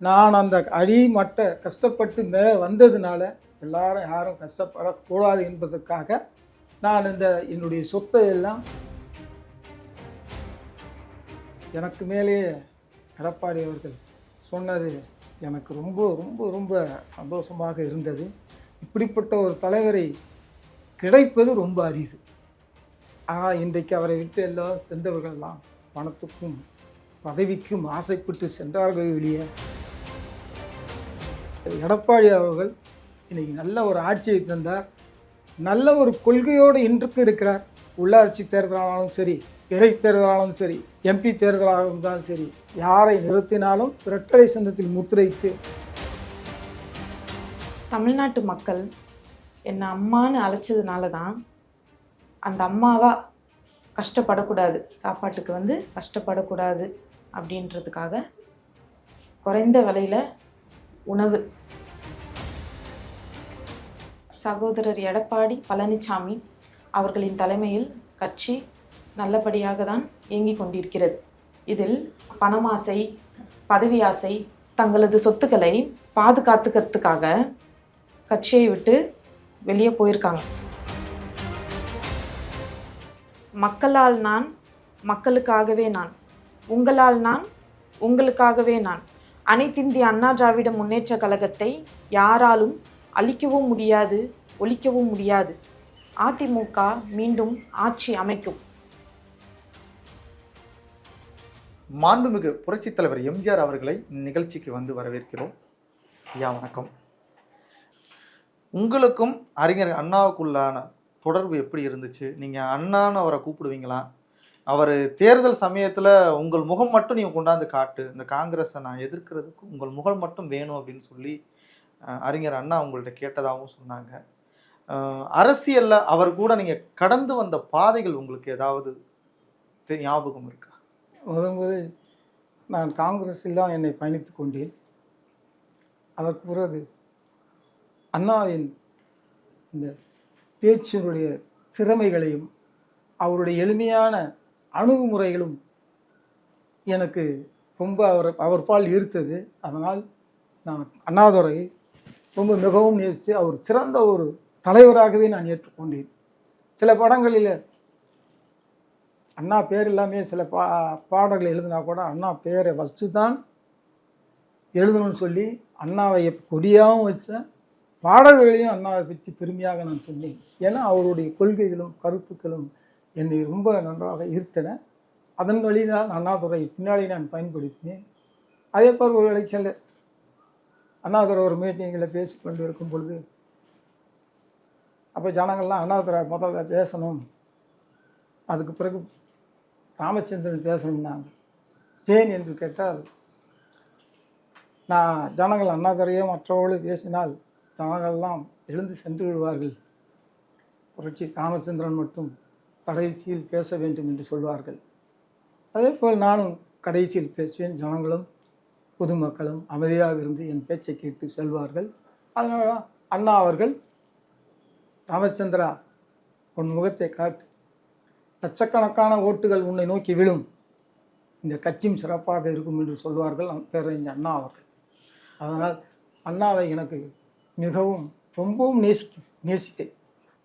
நான் அந்த அடிமட்ட கஷ்டப்பட்டு வந்ததுனால எல்லாரும் யாரும் கஷ்டப்படக்கூடாது என்பதற்காக நான் என்னுடைய சொத்தை எல்லாம் எனக்கு மேலேயே எடப்பாடி அவர்கள் சொன்னது எனக்கு ரொம்ப ரொம்ப ரொம்ப சந்தோஷமாக இருந்தது. இப்படிப்பட்ட ஒரு தலைவரை கிடைப்பது ரொம்ப அரிது. ஆனால் இன்றைக்கு அவரை விட்டு எல்லாம் சென்றவர்கள்லாம் பணத்துக்கும் பதவிக்கும் ஆசைப்பட்டு சென்றார்கள் வெளியே. எடப்பாடி அவர்கள் இன்றைக்கி நல்ல ஒரு ஆட்சியை தந்தார். நல்ல ஒரு கொள்கையோடு இன்றுக்கு இருக்கிறார். உள்ளாட்சி தேர்தலானாலும் சரி, இடைத்தேர்தலாலும் சரி, எம்பி தேர்தலாக இருந்தாலும் சரி, யாரை நிறுத்தினாலும் இரட்டை சின்னத்தில் முத்திரையிட்டு. தமிழ்நாட்டு மக்கள் என்னை அம்மான்னு அழைச்சதுனால தான் அந்த அம்மாவா கஷ்டப்படக்கூடாது, சாப்பாட்டுக்கு கஷ்டப்படக்கூடாது அப்படின்றதுக்காக குறைந்த விலையில் உணவு சகோதரர் எடப்பாடி பழனிசாமி அவர்களின் தலைமையில் கட்சி நல்லபடியாக தான் இயங்கிக் கொண்டிருக்கிறது. இதில் பணமாசை, பதவி ஆசை, தங்களது சொத்துக்களை பாதுகாத்துக்கிறதுக்காக கட்சியை விட்டு வெளியே போயிருக்காங்க. மக்களால் நான், மக்களுக்காகவே நான், உங்களால் நான், உங்களுக்காகவே நான். அனைத்திந்திய அண்ணா திராவிட முன்னேற்ற கழகத்தை யாராலும் அழிக்கவும் முடியாது, ஒழிக்கவும் முடியாது. அதிமுக மீண்டும் ஆட்சி அமைக்கும். மாண்புமிகு புரட்சித் தலைவர் எம்ஜிஆர் அவர்களை நிகழ்ச்சிக்கு வரவேற்கிறோம். ஐயா வணக்கம். உங்களுக்கும் அறிஞர் அண்ணாவுக்குள்ளான தொடர்பு எப்படி இருந்துச்சு? நீங்கள் அண்ணான்னு அவரை கூப்பிடுவீங்களா? அவர் தேர்தல் சமயத்தில் உங்கள் முகம் மட்டும் நீங்கள் கொண்டாந்து காட்டு, இந்த காங்கிரஸை நான் எதிர்க்கிறதுக்கு உங்கள் முகம் மட்டும் வேணும் அப்படின்னு சொல்லி அறிஞர் அண்ணா உங்கள்கிட்ட கேட்டதாகவும் சொன்னாங்க. அரசியலில் அவர் கூட நீங்கள் கடந்து வந்த பாதைகள் உங்களுக்கு ஏதாவது ஞாபகம் இருக்கா? முதல் நான் காங்கிரஸில் தான் என்னை பயணித்து கொண்டேன். அதற்கு பிறகு அண்ணாவின் இந்த பேச்சினுடைய திறமைகளையும் அவருடைய எளிமையான அணுகுமுறைகளும் எனக்கு ரொம்ப அவர் பால் ஈர்த்தது. அதனால் நான் அண்ணாதுரை ரொம்ப மிகவும் நேசித்து அவர் சிறந்த ஒரு தலைவராகவே நான் ஏற்றுக்கொண்டேன். சில படங்களில் அண்ணா பேர் எல்லாமே சில பாடல்கள் எழுதினா கூட அண்ணா பேரை வச்சு தான் எழுதணும்னு சொல்லி அண்ணாவை கொடியாகவும் வச்ச பாடல்களையும் அண்ணாவை பற்றி பெருமையாக நான் சொன்னேன். ஏன்னா அவருடைய கொள்கைகளும் கருத்துக்களும் என்னை ரொம்ப நன்றாக ஈர்த்தன. அதன் வழிதான் அண்ணாதுரை பின்னாடி நான் பயன்படுத்தினேன். அதே போல் ஒரு எலெக்ஷனில் அண்ணாதுரை ஒரு மீட்டிங்கில் பேசி கொண்டு இருக்கும் பொழுது அப்போ ஜனங்கள்லாம் அண்ணாதுரை முதல்ல பேசணும், அதுக்கு பிறகு ராமச்சந்திரன் பேசணும்னாங்க. ஏன் என்று கேட்டால், நான் ஜனங்கள் அண்ணாதுரையோ மற்றவர்களும் பேசினால் ஜனங்கள்லாம் எழுந்து சென்று விடுவார்கள், புரட்சி ராமச்சந்திரன் மட்டும் கடைசியில் பேச வேண்டும் என்று சொல்வார்கள். அதே போல் நானும் கடைசியில் பேசுவேன், ஜனங்களும் பொதுமக்களும் அமைதியாக இருந்து என் பேச்சை கேட்டு செல்வார்கள். அதனால அண்ணா அவர்கள், ராமச்சந்திரா உன் முகத்தை காட்டு, லட்சக்கணக்கான ஓட்டுகள் உன்னை நோக்கி விழும், இந்த கட்சியும் சிறப்பாக இருக்கும் என்று சொல்வார்கள் பேரறிஞர் அண்ணா அவர்கள். அதனால் அண்ணாவை எனக்கு மிகவும் ரொம்பவும் நேசித்தேன்.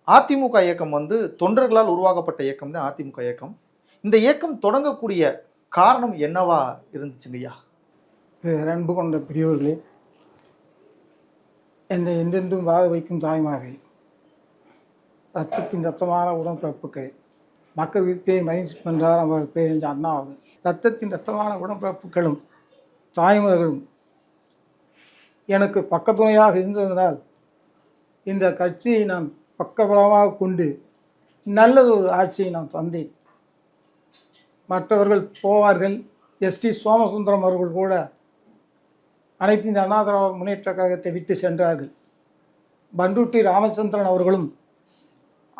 அதிமுக இயக்கம் தொண்டர்களால் உருவாக்கப்பட்ட இயக்கம் தான் அதிமுக இயக்கம். இந்த இயக்கம் தொடங்கக்கூடிய காரணம் என்னவா இருந்துச்சுங்கய்யா? அன்பு கொண்ட பெரியவர்களே, என்னை என்றென்றும் வாழ வைக்கும் தாய்மாரை, ரத்தத்தின் ரத்தமான உடன்பிறப்புகள், மக்கள் விற்பே மகிழ்ச்சி பண்றார் அவர் பேர் அண்ணா அவர்கள். ரத்தத்தின் ரத்தமான உடன்பிறப்புகளும் தாய்மார்களும் எனக்கு பக்கத்துணையாக இருந்ததனால் இந்த கட்சியை நான் பக்கபலமாக கொண்டு நல்லது ஒரு ஆட்சியை நான் தந்தேன். மற்றவர்கள் போவார்கள். எஸ்டி சோமசுந்தரம் அவர்கள் கூட அனைத்து இந்த அண்ணா திராவிட முன்னேற்ற கழகத்தை விட்டு சென்றார்கள். பண்ருட்டி ராமச்சந்திரன் அவர்களும்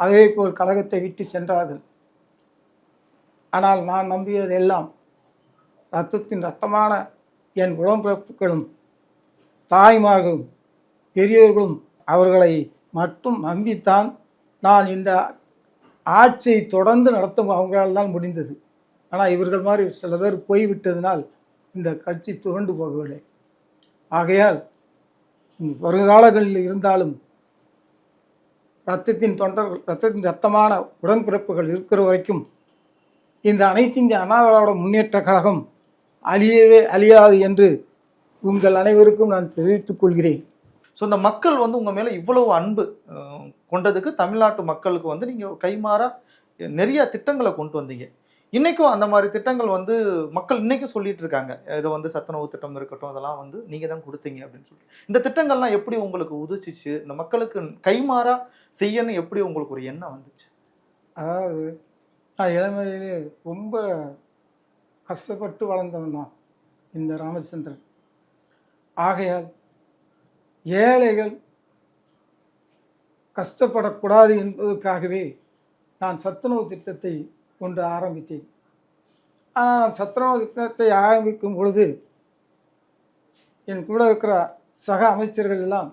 அதே போல் கழகத்தை விட்டு சென்றார்கள். ஆனால் நான் நம்பியது எல்லாம் ரத்தத்தின் ரத்தமான என் உடன்பிறப்புகளும் தாய்மார்களும் பெரியவர்களும் அவர்களை மட்டும் நம்பித்தான் நான் இந்த ஆட்சியை தொடர்ந்து நடத்தும் அவங்களால் தான் முடிந்தது. ஆனால் இவர்கள் மாதிரி சில பேர் போய்விட்டதினால் இந்த கட்சி துரண்டு போகவில்லை. ஆகையால் வருங்காலங்களில் இருந்தாலும் ரத்தத்தின் ரத்தமான உடன்பிறப்புகள் இருக்கிற வரைக்கும் இந்த அனைத்து இந்திய அண்ணா திராவிட முன்னேற்ற கழகம் அழியவே அழியாது என்று உங்கள் அனைவருக்கும் நான் தெரிவித்துக் கொள்கிறேன். ஸோ இந்த மக்கள் வந்து உங்கள் மேலே இவ்வளவு அன்பு கொண்டதுக்கு தமிழ்நாட்டு மக்களுக்கு வந்து நீங்கள் கைமாறா நிறைய திட்டங்களை கொண்டு வந்தீங்க. இன்றைக்கும் அந்த மாதிரி திட்டங்கள் வந்து மக்கள் இன்றைக்கும் சொல்லிட்டு இருக்காங்க. இதை வந்து சத்துணவு திட்டம் இருக்கட்டும், அதெல்லாம் வந்து நீங்கள் தான் கொடுத்தீங்க அப்படின்னு சொல்லிட்டு. இந்த திட்டங்கள்லாம் எப்படி உங்களுக்கு உதிச்சிச்சு? இந்த மக்களுக்கு கைமாறா செய்யணும் எப்படி உங்களுக்கு ஒரு எண்ணம் வந்துச்சு? அதாவது நான் இளமையிலே ரொம்ப கஷ்டப்பட்டு வளர்ந்தவன் தான் இந்த ராமச்சந்திரன். ஆகையால் ஏழைகள் கஷ்டப்படக்கூடாது என்பதற்காகவே நான் சத்துணவு திட்டத்தை ஒன்று ஆரம்பித்தேன். ஆனால் நான் சத்துணவு திட்டத்தை ஆரம்பிக்கும் பொழுது என் கூட இருக்கிற சக அமைச்சர்கள் எல்லாம்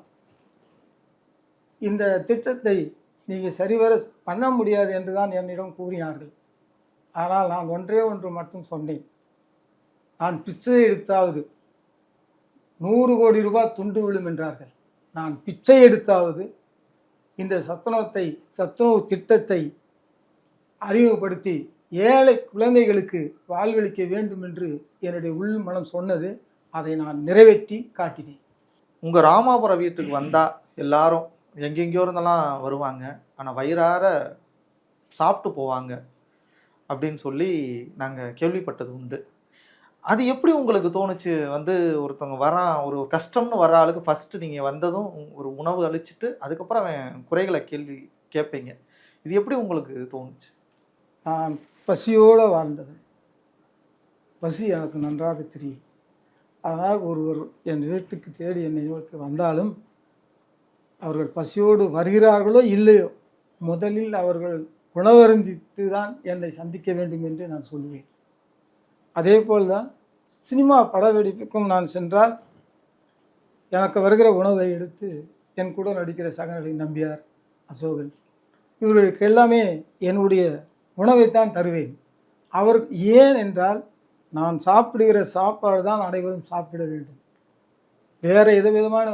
இந்த திட்டத்தை நீங்கள் சரிவர பண்ண முடியாது என்று தான் என்னிடம் கூறினார்கள். ஆனால் நான் ஒன்றே ஒன்று மட்டும் சொன்னேன். நான் பிச்சை எடுத்தாவது 100 கோடி ரூபாய் துண்டு விழும் என்றார்கள். நான் பிச்சை எடுத்தாவது இந்த சத்துணவு திட்டத்தை அறிமுகப்படுத்தி ஏழை குழந்தைகளுக்கு வாழ்வளிக்க வேண்டும் என்று என்னுடைய உள் மனம் சொன்னது. அதை நான் நிறைவேற்றி காட்டினேன். உங்கள் ராமாபுரம் வீட்டுக்கு வந்தால் எல்லாரும் எங்கெங்கேயோ இருந்தெல்லாம் வருவாங்க, ஆனால் வயிறார சாப்பிட்டு போவாங்க அப்படின்னு சொல்லி நாங்கள் கேள்விப்பட்டது உண்டு. அது எப்படி உங்களுக்கு தோணுச்சு? வந்து ஒருத்தவங்க ஒரு கஷ்டம்னு வர ஆளுக்கு ஃபஸ்ட்டு நீங்கள் வந்ததும் ஒரு உணவு அளிச்சுட்டு அதுக்கப்புறம் அவன் குறைகளை கேள்வி கேட்பீங்க. இது எப்படி உங்களுக்கு தோணுச்சு? நான் பசியோடு வாழ்ந்தது. பசி எனக்கு நன்றாக தெரியும். அதனால் ஒருவர் என் வீட்டுக்கு தேடி என்னை நோக்கி வந்தாலும் அவர்கள் பசியோடு வருகிறார்களோ இல்லையோ முதலில் அவர்கள் உணவருந்தித்து தான் என்னை சந்திக்க வேண்டும் என்று நான் சொல்லுவேன். அதே போல்தான் சினிமா படவெடிப்புக்கும் நான் சென்றால் எனக்கு வருகிற உணவை எடுத்து என் கூட நடிக்கிற சகநடி நம்பியார், அசோகன், இவர்களுக்கு எல்லாமே என்னுடைய உணவைத்தான் தருவேன். அவருக்கு ஏன் என்றால் நான் சாப்பிடுகிற சாப்பாடு தான் அனைவரும் சாப்பிட வேண்டும். வேறு விதமான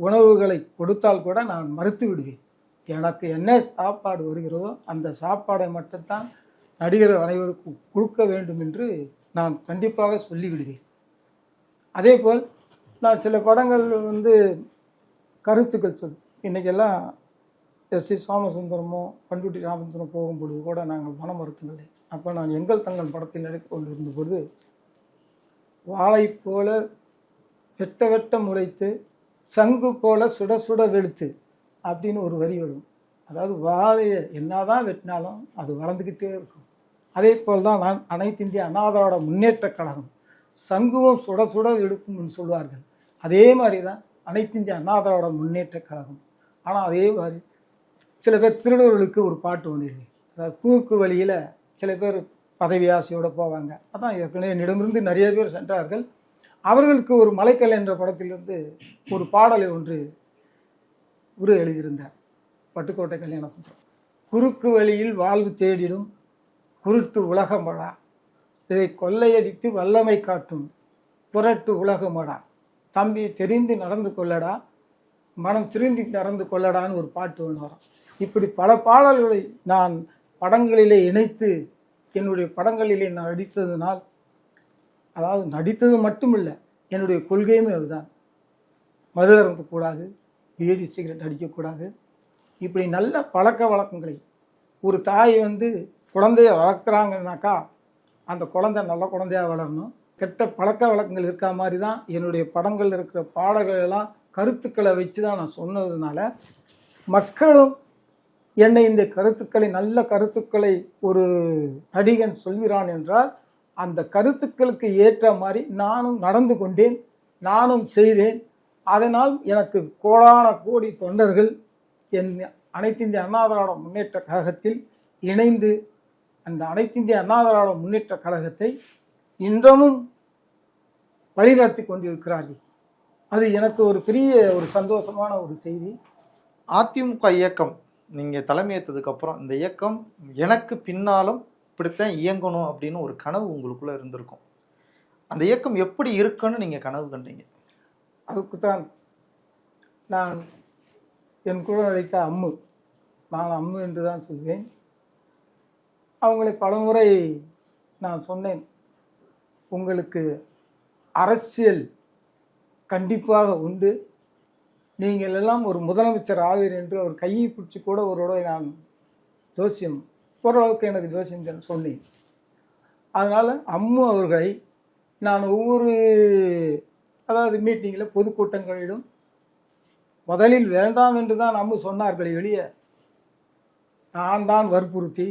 உணவுகளை கொடுத்தால் கூட நான் மறுத்து விடுவேன். எனக்கு என்ன சாப்பாடு வருகிறதோ அந்த சாப்பாடை மட்டும்தான் நடிகர் அனைவருக்கும் கொடுக்க வேண்டும் என்று நான் கண்டிப்பாக சொல்லிவிடுவேன். அதே போல் நான் சில படங்கள் வந்து கருத்துக்கள் இன்றைக்கெல்லாம் எஸ்.சி. சோமசுந்தரமோ பண்ருட்டி ராமச்சந்திரன் போகும்பொழுது கூட நாங்கள் மனம் மறுக்கவில்லை. அப்போ நான் எங்கள் தங்கள் படத்தில் நடித்து கொண்டிருந்த பொழுது வாழை போல வெட்ட வெட்ட முளைத்து சங்கு போல சுட சுட வெளுத்து அப்படின்னு ஒரு வரி வரும். அதாவது வாழையை என்னதான் வெட்டினாலும் அது வளர்ந்துக்கிட்டே இருக்கும். அதே போல் தான் நான் அனைத்து இந்திய அண்ணா திராவிட முன்னேற்ற கழகம் சங்குவும் சுட சுட எடுக்கும்னு சொல்வார்கள். அதே மாதிரி தான் அனைத்து இந்திய அண்ணா திராவிட முன்னேற்ற கழகம். ஆனால் அதே மாதிரி சில பேர் திருடர்களுக்கு ஒரு பாட்டு ஒன்று, அதாவது குறுக்கு வழியில் சில பேர் பதவி ஆசையோடு போவாங்க. அதான் ஏற்கனவே என்னிடமிருந்து நிறைய பேர் சென்றார்கள். அவர்களுக்கு ஒரு மலைக்கல் என்ற படத்திலிருந்து ஒரு பாடலை ஒன்று எழுதியிருந்தார், பட்டுக்கோட்டை கல்யாணசுந்தரம். குறுக்கு வழியில் வாழ்வு தேடிடும் குருட்டு உலகமடா, இதை கொள்ளையடித்து வல்லமை காட்டும் புரட்டு உலகமடா, தம்பி தெரிந்து நடந்து கொள்ளடா, மனம் திருந்தி நடந்து கொள்ளடான்னு ஒரு பாட்டு ஒன்று வரும். இப்படி பல பாடல்களை நான் படங்களிலே இணைத்து என்னுடைய படங்களிலே நான் நடித்ததுனால், அதாவது நடித்தது மட்டும் இல்லை, என்னுடைய கொள்கையுமே அதுதான். மது அருந்தக்கூடாது, பீடி சிகரெட் அடிக்கக்கூடாது, இப்படி நல்ல பழக்க வழக்கங்களை ஒரு தாய் வந்து குழந்தைய வளர்க்குறாங்கன்னாக்கா அந்த குழந்தை நல்ல குழந்தையாக வளரணும். கெட்ட பழக்க வழக்கங்கள் இருக்கா மாதிரி தான் என்னுடைய படங்கள் இருக்கிற பாடல்கள் எல்லாம் கருத்துக்களை வச்சு தான் நான் சொன்னதுனால மக்களும் என்னை இந்த கருத்துக்களை நல்ல கருத்துக்களை ஒரு நடிகன் சொல்கிறான் என்றால் அந்த கருத்துக்களுக்கு ஏற்ற மாதிரி நானும் நடந்து கொண்டேன், நானும் செய்தேன். அதனால் எனக்கு கோடான கோடி தொண்டர்கள் என் அனைத்து இந்திய அண்ணா திராவிட முன்னேற்ற கழகத்தில் இணைந்து அந்த அனைத்து இந்திய அண்ணா திராவிட முன்னேற்ற கழகத்தை இன்றமும் வழிநடத்தி கொண்டிருக்கிறார்கள். அது எனக்கு ஒரு பெரிய ஒரு சந்தோஷமான ஒரு செய்தி. அதிமுக இயக்கம் நீங்கள் தலைமையேற்றதுக்கு அப்புறம் இந்த இயக்கம் எனக்கு பின்னாலும் இப்படித்தான் இயங்கணும் அப்படின்னு ஒரு கனவு உங்களுக்குள்ள இருந்திருக்கும். அந்த இயக்கம் எப்படி இருக்குன்னு நீங்கள் கனவு கண்டீங்க? அதுக்குத்தான் நான் என் கூட அழைத்த அம்மு, நான் அம்மு என்று தான் சொல்வேன். அவங்களை பலமுறை நான் சொன்னேன், உங்களுக்கு அரசியல் கண்டிப்பாக உண்டு, நீங்கள் எல்லாம் ஒரு முதலமைச்சர் ஆவீர் என்று அவர் கையை பிடிச்சி கூட ஒருவரை நான் ஜோசியம் ஓரளவுக்கு எனக்கு ஜோசியம் சொன்னேன். அதனால் அம்மு அவர்களை நான் ஒவ்வொரு மீட்டிங்கில் பொதுக்கூட்டங்களிலும் முதலில் வேண்டாம் என்று தான் அம்மு சொன்னார்களே வெளியே, நான் தான் வற்புறுத்தி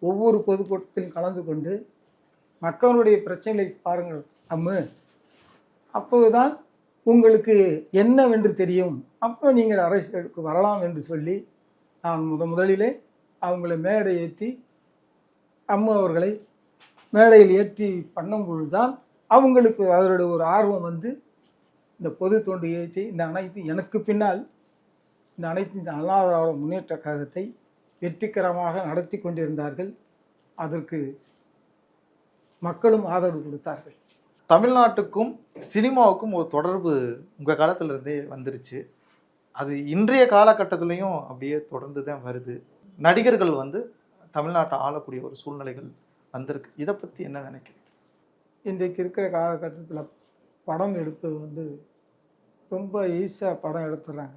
ஒவ்வொரு பொதுக்கூட்டத்திலும் கலந்து கொண்டு மக்களுடைய பிரச்சனைகளை பாருங்கள் அம்மு, அப்போதுதான் உங்களுக்கு என்னவென்று தெரியும், அப்போ நீங்கள் அரசியலுக்கு வரலாம் என்று சொல்லி நான் முதலிலே அவங்களை மேடை ஏற்றி அம்மு அவர்களை மேடையில் ஏற்றி பண்ணும்பொழுது தான் அவங்களுக்கு அவருடைய ஒரு ஆர்வம் வந்து இந்த பொது தொண்டு ஏற்றி இந்த அனைத்து எனக்கு பின்னால் இந்த அனைத்து இந்த அண்ணா திராவிட முன்னேற்ற கழகத்தை வெற்றிகரமாக நடத்தி கொண்டிருந்தார்கள். அதற்கு மக்களும் ஆதரவு கொடுத்தார்கள். தமிழ்நாட்டுக்கும் சினிமாவுக்கும் ஒரு தொடர்பு உங்கள் காலத்திலிருந்தே வந்துருச்சு. அது இன்றைய காலகட்டத்திலையும் அப்படியே தொடர்ந்து தான் வருது. நடிகர்கள் வந்து தமிழ்நாட்டை ஆளக்கூடிய ஒரு சூழ்நிலைகள் வந்திருக்கு. இதை பற்றி என்ன நினைக்கிறீங்க? இன்றைக்கு இருக்கிற காலகட்டத்தில் படம் எடுப்பது வந்து ரொம்ப ஈஸியாக படம் எடுத்துடுறாங்க.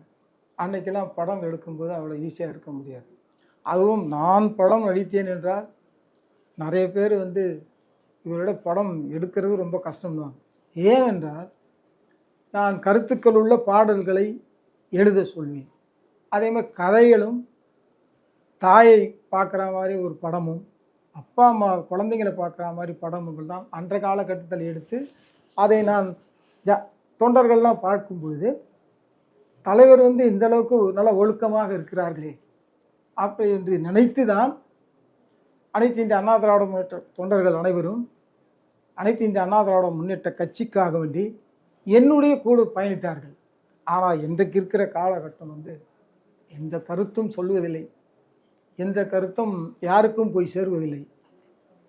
அன்றைக்கெல்லாம் படம் எடுக்கும்போது அவ்வளோ ஈஸியாக எடுக்க முடியாது. அதுவும் நான் படம் நடித்தேன் என்றால் நிறைய பேர் வந்து இவரோட படம் எடுக்கிறது ரொம்ப கஷ்டம்தான். ஏனென்றால் நான் கருத்துக்கள் உள்ள பாடல்களை எழுத சொல்வேன். அதே மாதிரி கதைகளும் தாயை பார்க்குற மாதிரி ஒரு படமும் அப்பா அம்மா குழந்தைங்களை பார்க்குற மாதிரி படமுங்கள் தான் அன்றைய காலகட்டத்தில் எடுத்து அதை நான் தொண்டர்கள்லாம் பார்க்கும் பொழுது தலைவர் வந்து இந்த அளவுக்கு நல்ல ஒழுக்கமாக இருக்கிறார்களே அப்படி என்று நினைத்து தான் அனைத்து இந்திய அண்ணா திராவிட முன்னேற்ற தொண்டர்கள் அனைவரும் அனைத்து இந்திய அண்ணா திராவிட முன்னேற்ற கட்சிக்காக வேண்டி என்னுடைய கூட பயணித்தார்கள். ஆனால் இன்றைக்கு இருக்கிற காலகட்டம் வந்து எந்த கருத்தும் சொல்வதில்லை, எந்த கருத்தும் யாருக்கும் போய் சேருவதில்லை.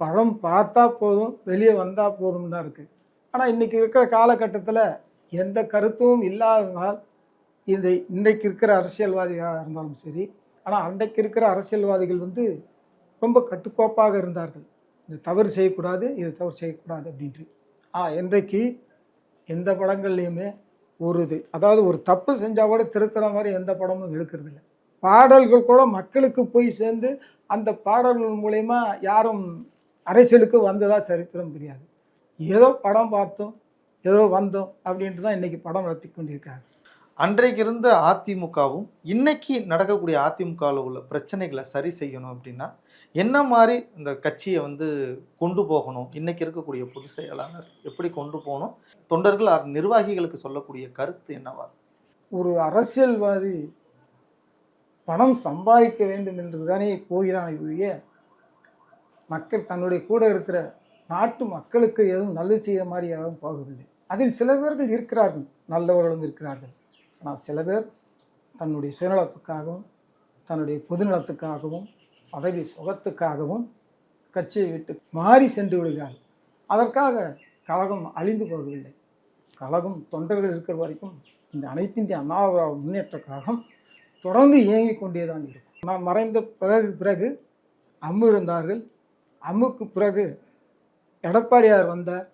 படம் பார்த்தா போதும், வெளியே வந்தால் போதும் தான் இருக்குது. ஆனால் இன்றைக்கி இருக்கிற காலகட்டத்தில் எந்த கருத்தும் இல்லாததால் இன்றைக்கு இருக்கிற அரசியல்வாதிகளாக இருந்தாலும் சரி, ஆனால் அன்றைக்கு இருக்கிற அரசியல்வாதிகள் வந்து ரொம்ப கட்டுக்கோப்பாக இருந்தார்கள். இது தவறு செய்யக்கூடாது, இது தவறு செய்யக்கூடாது அப்படின்ட்டு. இன்றைக்கு எந்த படங்கள்லையுமே ஒரு தப்பு செஞ்சால் கூட திருத்துற மாதிரி எந்த படமும் எடுக்கிறது இல்லை. பாடல்கள் கூட மக்களுக்கு போய் சேர்ந்து அந்த பாடல்கள் மூலயமா யாரும் அரசியலுக்கு வந்ததா சரித்திரம் தெரியாது. ஏதோ படம் பார்த்தோம், ஏதோ வந்தோம் அப்படின்ட்டு தான் இன்னைக்கு படம் நடத்தி கொண்டிருக்காங்க. அன்றைக்கு இருந்த அதிமுகவும் இன்னைக்கு நடக்கக்கூடிய அதிமுகவில் உள்ள பிரச்சனைகளை சரி செய்யணும் அப்படின்னா என்ன மாதிரி இந்த கட்சியை வந்து கொண்டு போகணும்? இன்னைக்கு இருக்கக்கூடிய பொதுச் செயலாளர் எப்படி கொண்டு போகணும்? தொண்டர்கள் நிர்வாகிகளுக்கு சொல்லக்கூடிய கருத்து என்னவா? ஒரு அரசியல்வாதி பணம் சம்பாதிக்க வேண்டும் என்று தானே போகிறான். இவரையே மக்கள் தன்னுடைய கூட இருக்கிற நாட்டு மக்களுக்கு எதுவும் நல்லது செய்ய மாதிரி யாரும் போகவில்லை. அதில் சில பேர்கள் இருக்கிறார்கள், நல்லவர்களும் இருக்கிறார்கள். ஆனால் சில பேர் தன்னுடைய சுயநலத்துக்காகவும் தன்னுடைய பொதுநலத்துக்காகவும் பதவி சுகத்துக்காகவும் கட்சியை விட்டு மாறி சென்று விடுகிறார்கள். அதற்காக கழகம் அழிந்து போகவில்லை. கழகம் தொண்டர்கள் இருக்கிற வரைக்கும் இந்த அனைத்து இந்திய அண்ணா திராவிட முன்னேற்ற கழகம் தொடர்ந்து இயங்கிக் கொண்டேதான் இருக்கும். நான் மறைந்த பிறகு அம்மு இருந்தார்கள். அம்முக்கு பிறகு எடப்பாடியார் வந்தார்.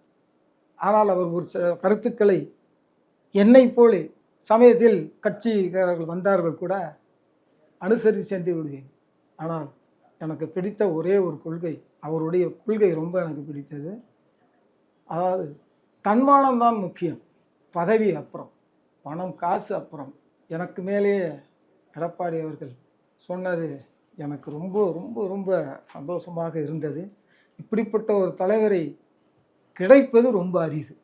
ஆனால் அவர் ஒரு சில கருத்துக்களை என்னை போல சமயத்தில் கட்சிக்காரர்கள் வந்தார்கள் கூட அனுசரித்து சென்று விடுவேன். ஆனால் எனக்கு பிடித்த ஒரே ஒரு கொள்கை, அவருடைய கொள்கை ரொம்ப எனக்கு பிடித்தது. அதாவது தன்மானம்தான் முக்கியம், பதவி அப்புறம், பணம் காசு அப்புறம். எனக்கு மேலேயே எடப்பாடி அவர்கள் சொன்னது எனக்கு ரொம்ப ரொம்ப ரொம்ப சந்தோஷமாக இருந்தது. இப்படிப்பட்ட ஒரு தலைவரை கிடைப்பது ரொம்ப அரிது.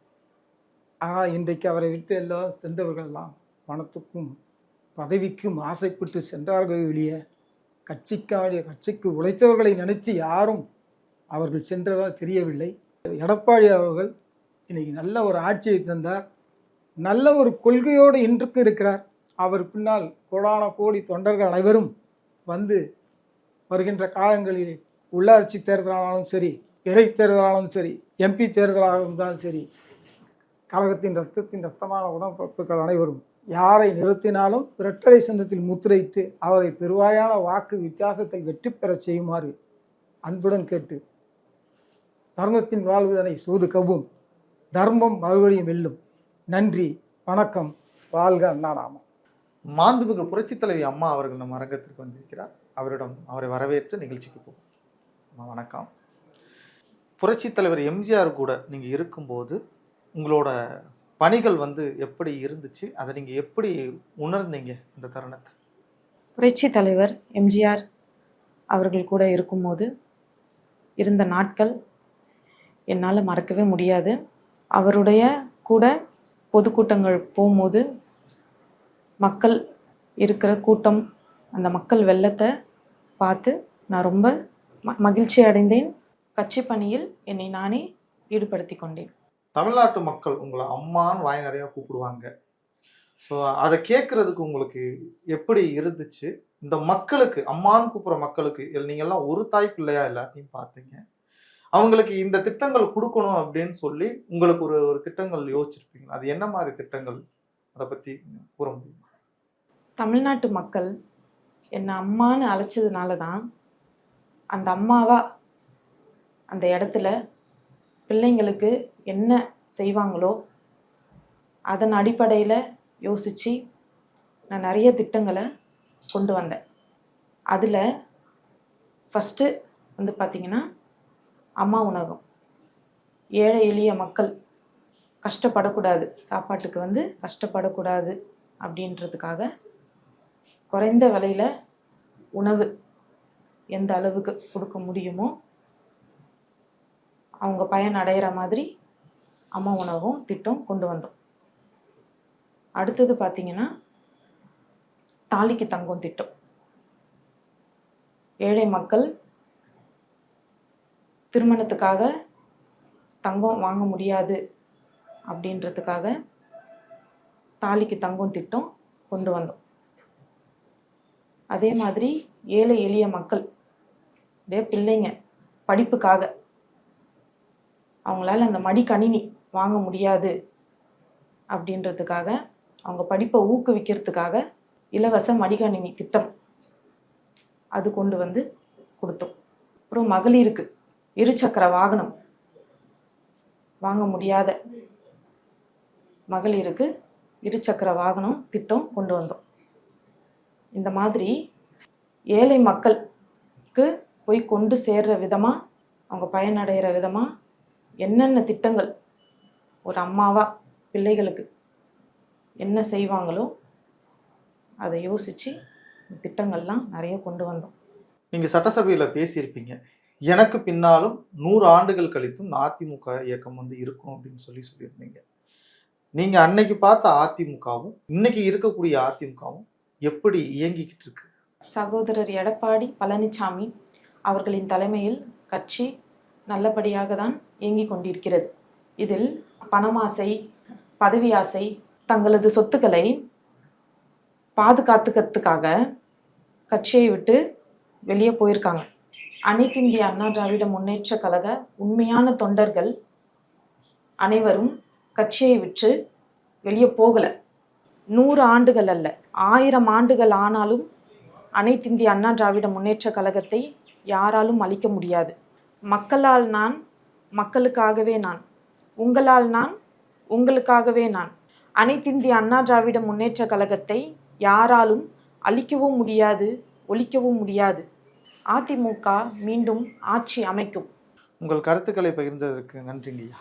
ஆனால் இன்றைக்கு அவரை விட்டு எல்லாம் சென்றவர்கள்லாம் பணத்துக்கும் பதவிக்கும் ஆசைப்பட்டு சென்றார்கள் வெளியே கட்சிக்கு உழைத்தவர்களை நினைத்து யாரும் அவர்கள் சென்றதாக தெரியவில்லை. எடப்பாடி அவர்கள் இன்னைக்கு நல்ல ஒரு ஆட்சியை தந்தார், நல்ல ஒரு கொள்கையோடு இன்றுக்கு இருக்கிறார். அவர் பின்னால் கோடான கோடி தொண்டர்கள் அனைவரும் வந்து வருகின்ற காலங்களில் உள்ளாட்சி தேர்தலானாலும் சரி, இடைத்தேர்தலானாலும் சரி, எம்பி தேர்தலாக இருந்தாலும் சரி, கழகத்தின் ரத்தத்தின் ரத்தமான உடன்பிறப்புகள் அனைவரும் யாரை நிறுத்தினாலும் இரட்டலை சின்னத்தில் முத்திரையிட்டு அவரை பெருவாயான வாக்கு வித்தியாசத்தை வெற்றி பெறச் செய்யுமாறு அன்புடன் கேட்டு, தர்மத்தின் வாழ்வதனை சூது கவ்வும், தர்மம் மறுபடியும் வெல்லும். நன்றி, வணக்கம், வாழ்க அண்ணாநாமம். மாண்புமிகு புரட்சித் தலைவி அம்மா அவர்கள் நம்ம அரங்கத்திற்கு வந்திருக்கிறார். அவரை வரவேற்று நிகழ்ச்சிக்கு போகும். அம்மா வணக்கம். புரட்சித் தலைவர் எம்ஜிஆர் கூட நீங்கள் இருக்கும்போது உங்களோட பணிகள் எப்படி இருந்துச்சு, அதை நீங்கள் எப்படி உணர்ந்தீங்க இந்த தருணத்தை? புரட்சி தலைவர் எம்ஜிஆர் அவர்கள் கூட இருக்கும்போது இருந்த நாட்கள் என்னால் மறக்கவே முடியாது. அவருடைய கூட பொதுக்கூட்டங்கள் போகும்போது மக்கள் இருக்கிற கூட்டம், அந்த மக்கள் வெள்ளத்தை பார்த்து நான் ரொம்ப மகிழ்ச்சி அடைந்தேன். கட்சி பணியில் என்னை நானே ஈடுபடுத்தி கொண்டேன். தமிழ்நாட்டு மக்கள் உங்களை அம்மான்னு வாய் நிறையா கூப்பிடுவாங்க. ஸோ அதை கேட்குறதுக்கு உங்களுக்கு எப்படி இருந்துச்சு? இந்த மக்களுக்கு, அம்மான்னு கூப்பிட்ற மக்களுக்கு, நீங்கள்லாம் ஒரு தாய் பிள்ளையா எல்லாத்தையும் பார்த்தீங்க, அவங்களுக்கு இந்த திட்டங்கள் கொடுக்கணும் அப்படின்னு சொல்லி உங்களுக்கு ஒரு திட்டங்கள் யோசிச்சிருப்பீங்க. அது என்ன மாதிரி திட்டங்கள், அதை பற்றி கூற முடியும்? தமிழ்நாட்டு மக்கள் என்னை அம்மான்னு அழைச்சதுனால தான் அந்த அம்மாவா அந்த இடத்துல பிள்ளைங்களுக்கு என்ன செய்வாங்களோ அதன் அடிப்படையில் யோசித்து நான் நிறைய திட்டங்களை கொண்டு வந்தேன். அதில் ஃபஸ்ட்டு பார்த்திங்கன்னா அம்மா உணவகம். ஏழை எளிய மக்கள் கஷ்டப்படக்கூடாது, சாப்பாட்டுக்கு கஷ்டப்படக்கூடாது அப்படின்றதுக்காக குறைந்த விலையில் உணவு எந்த அளவுக்கு கொடுக்க முடியுமோ அவங்க பயன் அடைகிற மாதிரி அம்மா உணவகம் திட்டம் கொண்டு வந்தோம். அடுத்தது பார்த்திங்கன்னா தாலிக்கு தங்கம் திட்டம். ஏழை மக்கள் திருமணத்துக்காக தங்கம் வாங்க முடியாது அப்படின்றதுக்காக தாலிக்கு தங்கம் திட்டம் கொண்டு வந்தோம். அதே மாதிரி ஏழை எளிய மக்கள் பிள்ளைங்க படிப்புக்காக அவங்களால அந்த மடிக்கணினி வாங்க முடியாது அப்படின்றதுக்காக அவங்க படிப்பை ஊக்குவிக்கிறதுக்காக இலவச மடிக்கணினி திட்டம் அது கொண்டு கொடுத்தோம். அப்புறம் மகளிருக்கு இருசக்கர வாகனம் வாங்க முடியாத மகளிருக்கு இருசக்கர வாகனம் திட்டம் கொண்டு வந்தோம். இந்த மாதிரி ஏழை மக்களுக்கு போய் கொண்டு சேர்ற விதமாக, அவங்க பயனடைகிற விதமாக என்னென்ன திட்டங்கள் ஒரு அம்மாவா பிள்ளைகளுக்கு என்ன செய்வாங்களோ அதை யோசித்து திட்டங்கள்லாம் நிறைய கொண்டு வந்தோம். நீங்கள் சட்டசபையில் பேசியிருப்பீங்க, எனக்கு பின்னாலும் 100 ஆண்டுகள் கழித்தும் அதிமுக இயக்கம் இருக்கும் அப்படின்னு சொல்லியிருந்தீங்க. நீங்கள் அன்னைக்கு பார்த்த அதிமுகவும் இன்னைக்கு இருக்கக்கூடிய அதிமுகவும் எப்படி இயங்கிக்கிட்டு இருக்கு? சகோதரர் எடப்பாடி பழனிசாமி அவர்களின் தலைமையில் கட்சி நல்லபடியாக தான் இயங்கிக் கொண்டிருக்கிறது. இதில் பணமாசை, பதவி ஆசை, தங்களது சொத்துக்களை பாதுகாத்துக்கிறதுக்காக கட்சியை விட்டு வெளியே போயிருக்காங்க. அனைத்து இந்திய அண்ணா திராவிட முன்னேற்ற கழக உண்மையான தொண்டர்கள் அனைவரும் கட்சியை விட்டு வெளியே போகலை. 100 ஆண்டுகள் அல்ல, 1000 ஆண்டுகள் ஆனாலும் அனைத்து இந்திய அண்ணா திராவிட முன்னேற்ற கழகத்தை யாராலும் அழிக்க முடியாது. மக்களால் நான், மக்களுக்காகவே நான், உங்களால் நான், உங்களுக்காகவே நான். அனைத்து இந்திய அண்ணா திராவிட முன்னேற்ற கழகத்தை யாராலும் அழிக்கவும் முடியாது, ஒழிக்கவும் முடியாது. அதிமுக மீண்டும் ஆட்சி அமைக்கும். உங்கள் கருத்துக்களை பகிர்ந்ததற்கு நன்றிங்கய்யா.